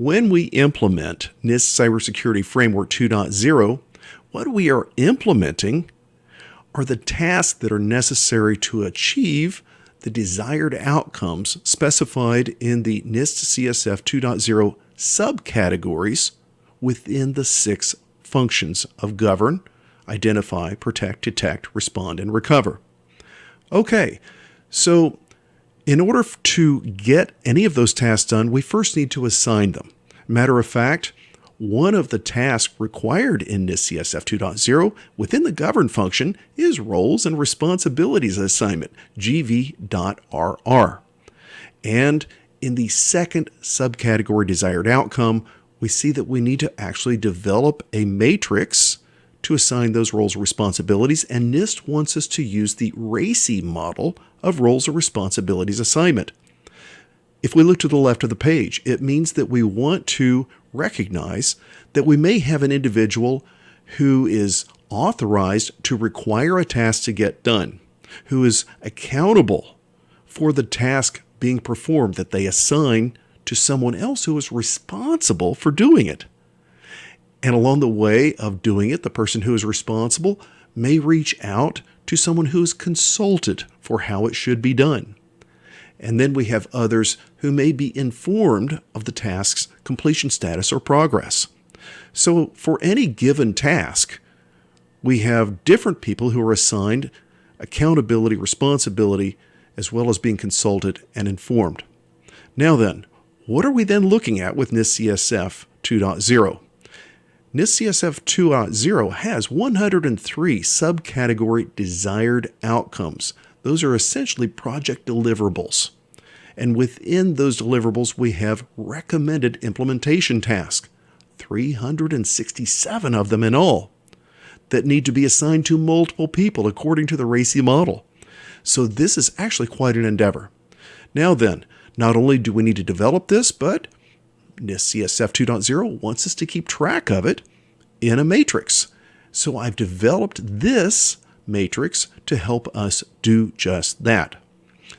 When we implement NIST Cybersecurity Framework 2.0, what we are implementing are the tasks that are necessary to achieve the desired outcomes specified in the NIST CSF 2.0 subcategories within the 6 functions of govern, identify, protect, detect, respond, and recover. Okay, so in order to get any of those tasks done, we first need to assign them. Matter of fact, one of the tasks required in NIST CSF 2.0 within the govern function is roles and responsibilities assignment, GV.RR. And in the second subcategory desired outcome, we see that we need to actually develop a matrix to assign those roles and responsibilities, and NIST wants us to use the RACI model of roles and responsibilities assignment. If we look to the left of the page, it means that we want to recognize that we may have an individual who is authorized to require a task to get done, who is accountable for the task being performed that they assign to someone else who is responsible for doing it. And along the way of doing it, the person who is responsible may reach out to someone who is consulted for how it should be done. And then we have others who may be informed of the task's completion status or progress. So for any given task, we have different people who are assigned accountability, responsibility, as well as being consulted and informed. Now then, what are we then looking at with NIST CSF 2.0? NIST CSF 2.0 has 103 subcategory desired outcomes. Those are essentially project deliverables. And within those deliverables, we have recommended implementation tasks, 367 of them in all, that need to be assigned to multiple people according to the RACI model. So this is actually quite an endeavor. Now then, not only do we need to develop this, but NIST CSF 2.0 wants us to keep track of it in a matrix. So I've developed this matrix to help us do just that.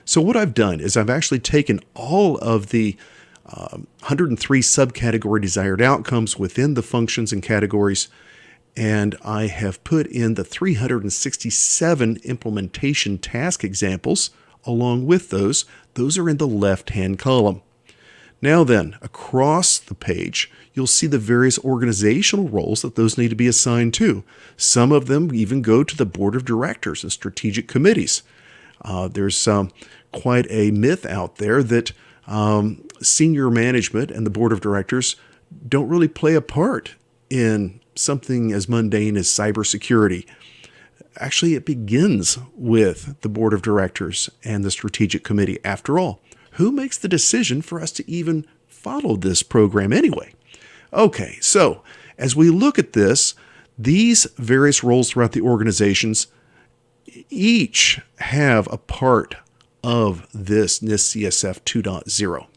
So what I've done is I've actually taken all of the 103 subcategory desired outcomes within the functions and categories, and I have put in the 367 implementation task examples along with those. Those are in the left-hand column. Now then, across the page, you'll see the various organizational roles that those need to be assigned to. Some of them even go to the board of directors and strategic committees. There's quite a myth out there that senior management and the board of directors don't really play a part in something as mundane as cybersecurity. Actually, it begins with the board of directors and the strategic committee. After all, who makes the decision for us to even follow this program anyway? Okay, so as we look at this, these various roles throughout the organizations each have a part of this NIST CSF 2.0.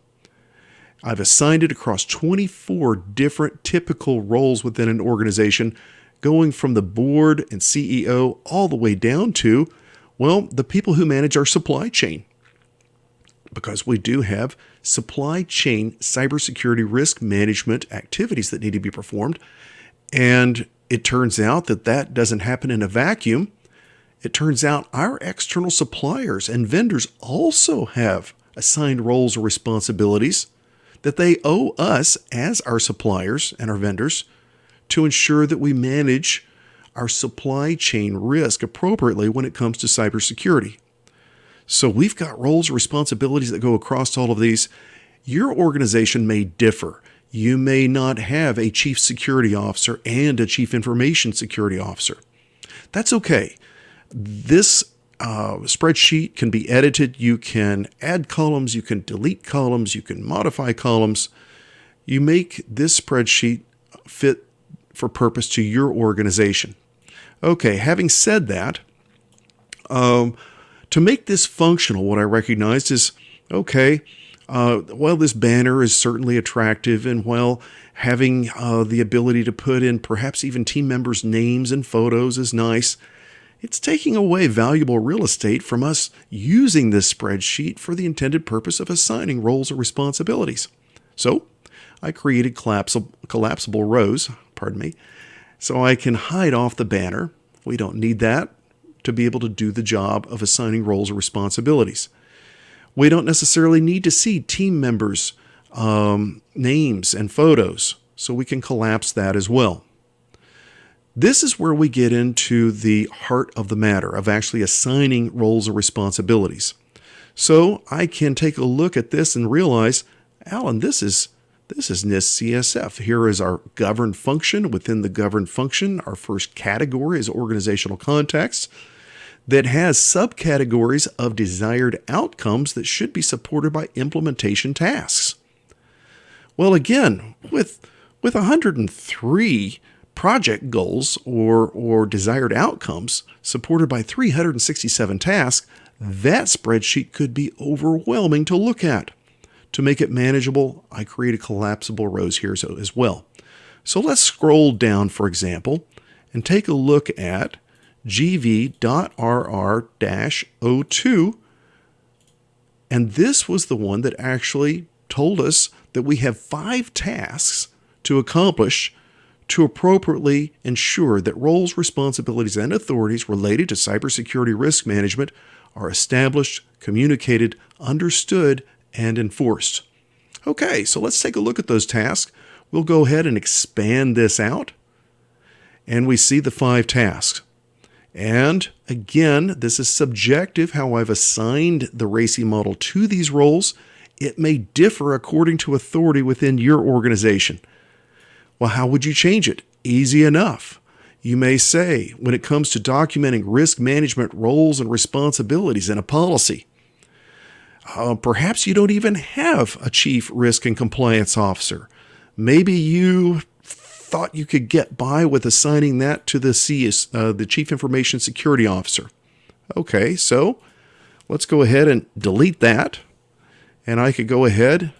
I've assigned it across 24 different typical roles within an organization, going from the board and CEO all the way down to, well, the people who manage our supply chain. Because we do have supply chain cybersecurity risk management activities that need to be performed. And it turns out that that doesn't happen in a vacuum. It turns out our external suppliers and vendors also have assigned roles or responsibilities that they owe us as our suppliers and our vendors to ensure that we manage our supply chain risk appropriately when it comes to cybersecurity. So we've got roles and responsibilities that go across all of these. Your organization may differ. You may not have a chief security officer and a chief information security officer. That's okay. This spreadsheet can be edited. You can add columns, you can delete columns, you can modify columns. You make this spreadsheet fit for purpose to your organization. Okay, having said that, to make this functional, what I recognized is, okay, while this banner is certainly attractive and while having the ability to put in perhaps even team members' names and photos is nice, it's taking away valuable real estate from us using this spreadsheet for the intended purpose of assigning roles or responsibilities. So I created collapsible rows, pardon me, so I can hide off the banner. We don't need that to be able to do the job of assigning roles or responsibilities. We don't necessarily need to see team members' names and photos, so we can collapse that as well. This is where we get into the heart of the matter of actually assigning roles and responsibilities. So I can take a look at this and realize, Alan, this is NIST CSF. Here is our governed function. Within the governed function, our first category is organizational context that has subcategories of desired outcomes that should be supported by implementation tasks. Well, again, with 103 project goals or desired outcomes supported by 367 tasks, that spreadsheet could be overwhelming to look at. To make it manageable, I created collapsible rows here as well. So let's scroll down, for example, and take a look at GV.RR-02. And this was the one that actually told us that we have 5 tasks to accomplish to appropriately ensure that roles, responsibilities, and authorities related to cybersecurity risk management are established, communicated, understood, and enforced. Okay, so let's take a look at those tasks. We'll go ahead and expand this out, and we see the 5 tasks. And again, this is subjective how I've assigned the RACI model to these roles. It may differ according to authority within your organization. Well, how would you change it? Easy enough. You may say, when it comes to documenting risk management roles and responsibilities in a policy, perhaps you don't even have a chief risk and compliance officer. Maybe you thought you could get by with assigning that to the Chief Information Security Officer. Okay, so let's go ahead and delete that. And I could go ahead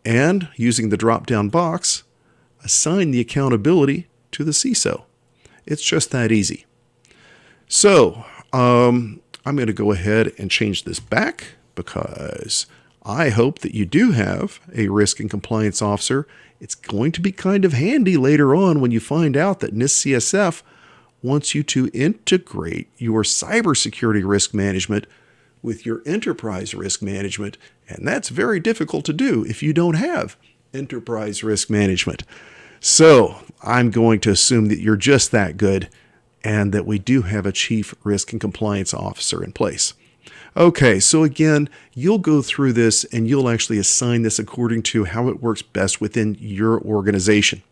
and, using the drop-down box, assign the accountability to the CISO. It's just that easy. So I'm going to go ahead and change this back because I hope that you do have a risk and compliance officer. It's going to be kind of handy later on when you find out that NIST CSF wants you to integrate your cybersecurity risk management with your enterprise risk management, and that's very difficult to do if you don't have enterprise risk management. So I'm going to assume that you're just that good and that we do have a chief risk and compliance officer in place. Okay, so again, you'll go through this and you'll actually assign this according to how it works best within your organization.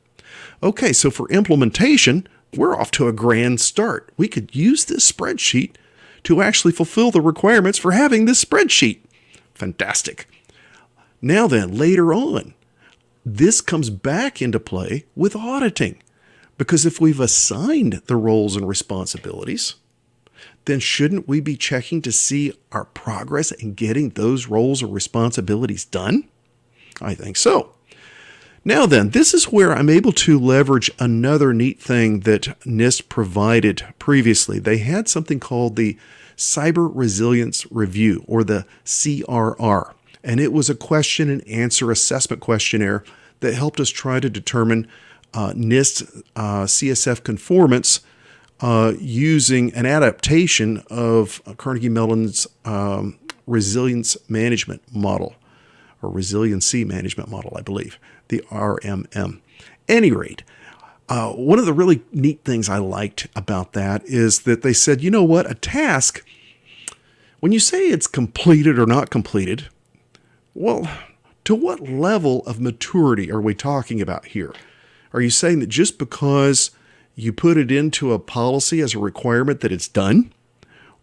Okay, so for implementation, we're off to a grand start. We could use this spreadsheet to actually fulfill the requirements for having this spreadsheet. Fantastic. Now then, later on, this comes back into play with auditing, because if we've assigned the roles and responsibilities, then shouldn't we be checking to see our progress in getting those roles or responsibilities done? I think so. Now then, this is where I'm able to leverage another neat thing that NIST provided previously. They had something called the Cyber Resilience Review, or the CRR. And it was a question and answer assessment questionnaire that helped us try to determine NIST CSF conformance using an adaptation of Carnegie Mellon's resilience management model, or resiliency management model, I believe, the RMM. Any rate, one of the really neat things I liked about that is that they said, you know what, a task, when you say it's completed or not completed, well, to what level of maturity are we talking about here? Are you saying that just because you put it into a policy as a requirement that it's done?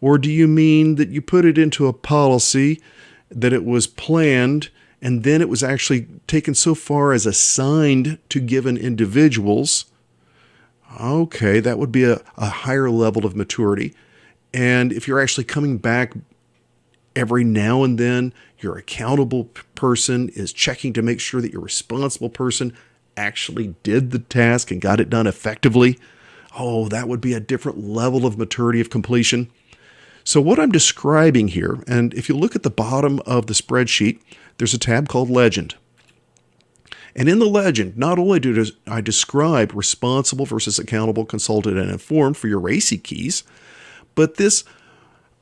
Or do you mean that you put it into a policy that it was planned and then it was actually taken so far as assigned to given individuals? Okay, that would be a higher level of maturity. And if you're actually coming back every now and then, your accountable person is checking to make sure that your responsible person actually did the task and got it done effectively. Oh, that would be a different level of maturity of completion. So what I'm describing here, and if you look at the bottom of the spreadsheet, there's a tab called Legend. And in the legend, not only do I describe responsible versus accountable, consulted, and informed for your RACI keys, but this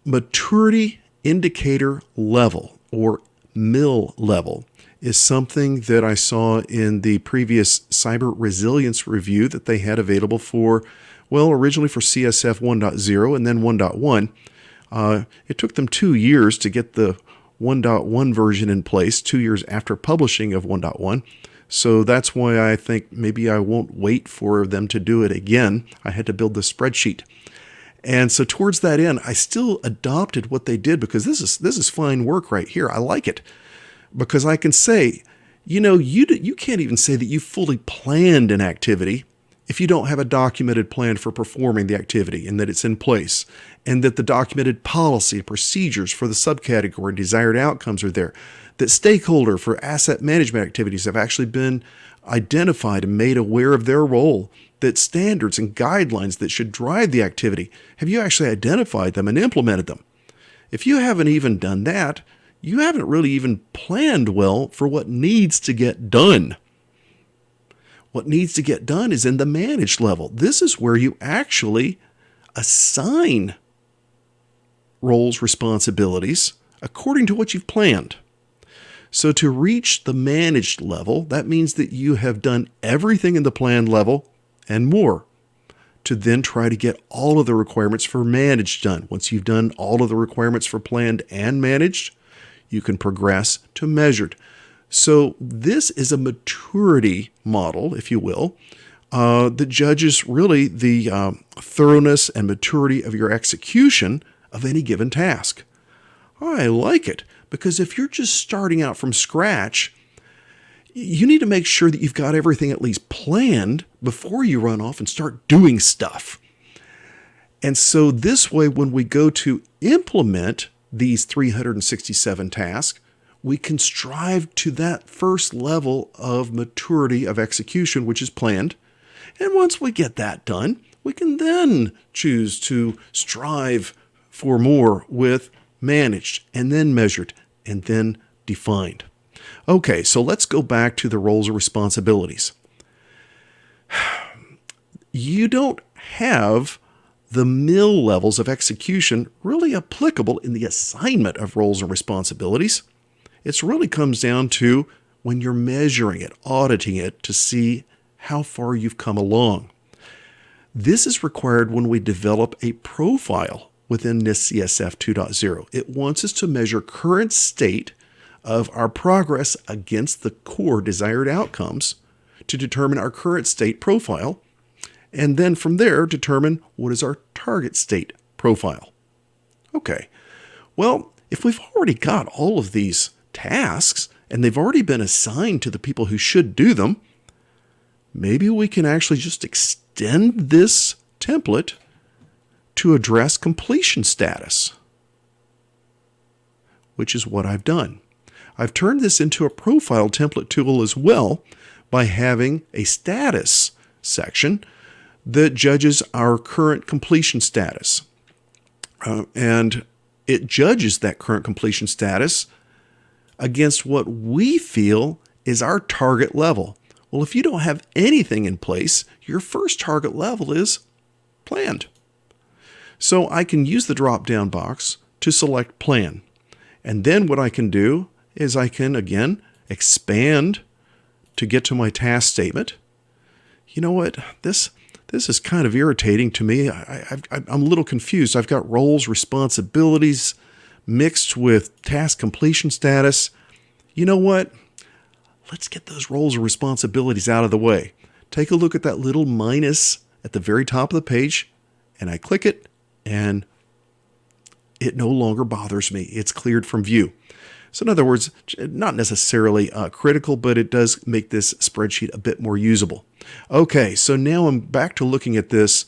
maturity indicator level, or MIL level, is something that I saw in the previous cyber resilience review that they had available for, well, originally for CSF 1.0 and then 1.1. It took them 2 years to get the 1.1 version in place, 2 years after publishing of 1.1. So that's why I think maybe I won't wait for them to do it again. I had to build the spreadsheet. And so towards that end, I still adopted what they did because this is fine work right here. I like it because I can say, you can't even say that you fully planned an activity if you don't have a documented plan for performing the activity and that it's in place and that the documented policy and procedures for the subcategory and desired outcomes are there, that stakeholder for asset management activities have actually been identified and made aware of their role, that standards and guidelines that should drive the activity, have you actually identified them and implemented them? If you haven't even done that, you haven't really even planned well for what needs to get done. What needs to get done is in the managed level. This is where you actually assign roles, responsibilities according to what you've planned. So to reach the managed level, that means that you have done everything in the planned level and more to then try to get all of the requirements for managed done. Once you've done all of the requirements for planned and managed, you can progress to measured. So this is a maturity model, if you will, that judges really the thoroughness and maturity of your execution of any given task. I like it because if you're just starting out from scratch, you need to make sure that you've got everything at least planned before you run off and start doing stuff. And so this way, when we go to implement these 367 tasks, we can strive to that first level of maturity of execution, which is planned. And once we get that done, we can then choose to strive for more with managed and then measured and then defined. Okay, so let's go back to the roles and responsibilities. You don't have the MIL levels of execution really applicable in the assignment of roles and responsibilities. It really comes down to when you're measuring it, auditing it to see how far you've come along. This is required when we develop a profile within NIST CSF 2.0. It wants us to measure current state of our progress against the core desired outcomes to determine our current state profile, and then from there determine what is our target state profile. Okay, well, if we've already got all of these tasks and they've already been assigned to the people who should do them, maybe we can actually just extend this template to address completion status, which is what I've done. I've turned this into a profile template tool as well by having a status section that judges our current completion status. And it judges that current completion status against what we feel is our target level. Well, if you don't have anything in place, your first target level is planned. So I can use the drop-down box to select plan. And then what I can do is I can, again, expand to get to my task statement. You know what? This is kind of irritating to me. I'm a little confused. I've got roles, responsibilities mixed with task completion status. You know what? Let's get those roles and responsibilities out of the way. Take a look at that little minus at the very top of the page, and I click it, and it no longer bothers me. It's cleared from view. So in other words, not necessarily critical, but it does make this spreadsheet a bit more usable. Okay, so now I'm back to looking at this.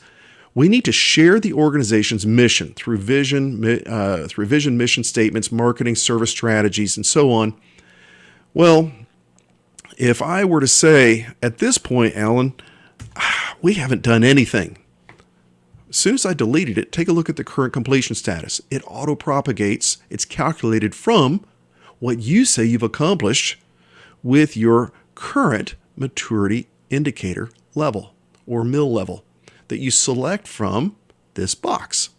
We need to share the organization's mission through vision, mission statements, marketing, service strategies, and so on. Well, if I were to say, at this point, Alan, we haven't done anything. As soon as I deleted it, take a look at the current completion status. It auto-propagates. It's calculated from what you say you've accomplished with your current maturity indicator level or MIL level that you select from this box.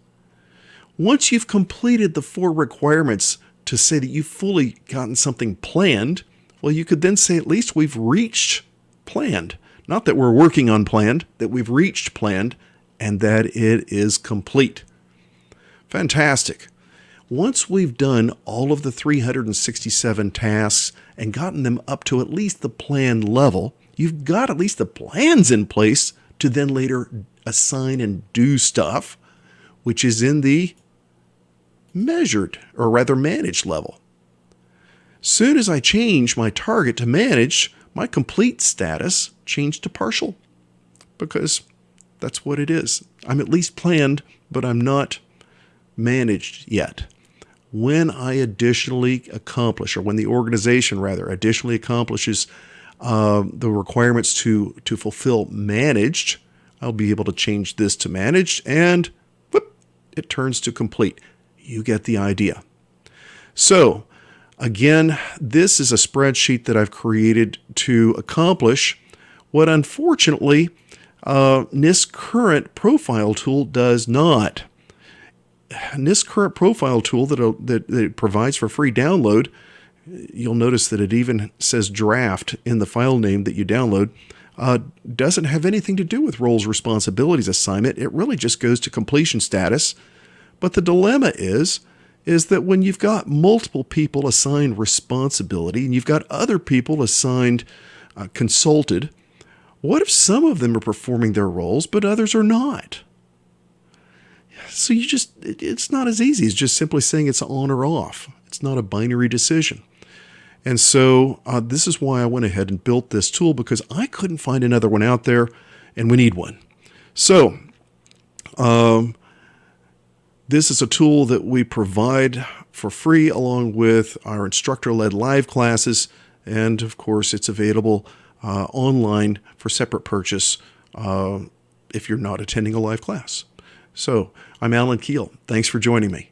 Once you've completed the 4 requirements to say that you've fully gotten something planned, well, you could then say at least we've reached planned. Not that we're working on planned, that we've reached planned, and that it is complete. Fantastic. Once we've done all of the 367 tasks and gotten them up to at least the planned level, you've got at least the plans in place to then later assign and do stuff, which is in the measured, or rather managed level. Soon as I change my target to managed, my complete status changed to partial, because that's what it is. I'm at least planned, but I'm not managed yet. When I additionally accomplish, or when the organization rather additionally accomplishes the requirements to fulfill managed, I'll be able to change this to managed, and whoop, it turns to complete. You get the idea. So again, this is a spreadsheet that I've created to accomplish what unfortunately NIST Current Profile Tool does not. NIST Current Profile Tool that it provides for free download, you'll notice that it even says draft in the file name that you download, doesn't have anything to do with roles, responsibilities assignment. It really just goes to completion status. But the dilemma is that when you've got multiple people assigned responsibility and you've got other people assigned consulted, what if some of them are performing their roles but others are not? So it's not as easy as just simply saying it's on or off. It's not a binary decision. And so this is why I went ahead and built this tool, because I couldn't find another one out there, and we need one. So this is a tool that we provide for free along with our instructor-led live classes. And of course, it's available online for separate purchase if you're not attending a live class. So I'm Allen Keele. Thanks for joining me.